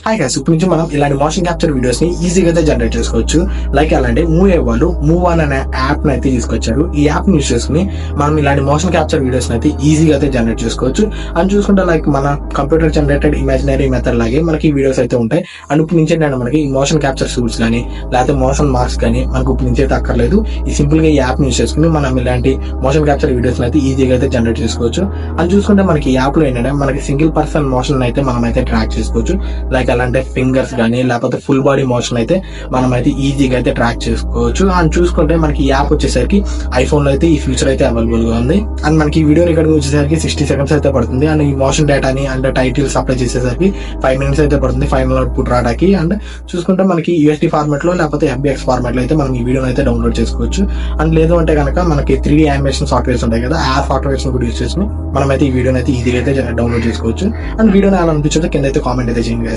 Hi guys, ఇప్పుడు నుంచి మనం ఇలాంటి మోషన్ క్యాప్చర్ వీడియోస్ ని ఈజీగా అయితే జనరేట్ చేసుకోవచ్చు. లైక్ అలాంటి మూవ్ ఆన్ అనే యాప్ ని అయితే తీసుకొచ్చారు. ఈ యాప్ ని యూస్ చేసుకుని మనం ఇలాంటి మోషన్ క్యాప్చర్ వీడియోస్ అయితే ఈజీగా అయితే జనరేట్ చేసుకోవచ్చు. అని చూసుకుంటే లైక్ మన కంప్యూటర్ జనరేటెడ్ ఇమాజినరీ మెథడ్ లాగే మనకి వీడియోస్ అయితే ఉంటాయి. అండ్ ఇప్పుడు నుంచి ఏంటంటే మనకి ఈ మోషన్ క్యాప్చర్ సూట్స్ కానీ లేకపోతే మోషన్ మార్క్స్ కానీ మనకు ఇప్పుడు నుంచి అయితే అక్కర్లేదు. ఈ సింపుల్ గా ఈ యాప్ ని యూస్ చేసుకుని మనం ఇలాంటి మోషన్ క్యాప్చర్ వీడియోస్ అయితే ఈజీగా అయితే జనరేట్ చేసుకోవచ్చు. అని చూసుకుంటే మనకి ఈ యాప్ లో ఏంటంటే మనకి సింగిల్ పర్సన్ మోషన్ అయితే మనం అయితే ట్రాక్ చేసుకోవచ్చు. లైక్ అలాంటి ఫింగర్స్ కానీ లేకపోతే ఫుల్ బాడీ మోషన్ అయితే మనం అయితే ఈజీగా అయితే ట్రాక్ చేసుకోవచ్చు. అండ్ చూసుకుంటే మనకి ఈ యాప్ వచ్చేసరికి ఐఫోన్ లో అయితే ఈ ఫీచర్ అయితే అవైలబుల్ గా ఉంది. అండ్ మనకి ఈ వీడియో రికార్డింగ్ వచ్చేసరికి 60 seconds అయితే పడుతుంది. అండ్ ఈ మోషన్ డేటాని అండ్ టైటిల్స్ అప్లై చేసేసరికి 5 minutes అయితే పడుతుంది ఫైనల్ అవుట్పుట్ రావడానికి. అండ్ చూసుకుంటే మనకి USD ఫార్మాట్ లో లేకపోతే FBX ఫార్మాట్ లో అయితే మనం ఈ వీడియోని అయితే డౌన్లోడ్ చేసుకోవచ్చు. అండ్ లేదు అంటే కనుక మనకి 3D యానిమేషన్ సాఫ్ట్వేర్స్ ఉంటాయి కదా, ఆ సాఫ్ట్వేర్స్ కూడా యూస్ చేసుకుని మనం అయితే ఈ వీడియోని అయితే ఈజీగా అయితే డౌన్లోడ్ చేసుకోవచ్చు. అండ్ వీడియోని అలా అనిపించదు కింద అయితే కామెంట్ అయితే చేయండి.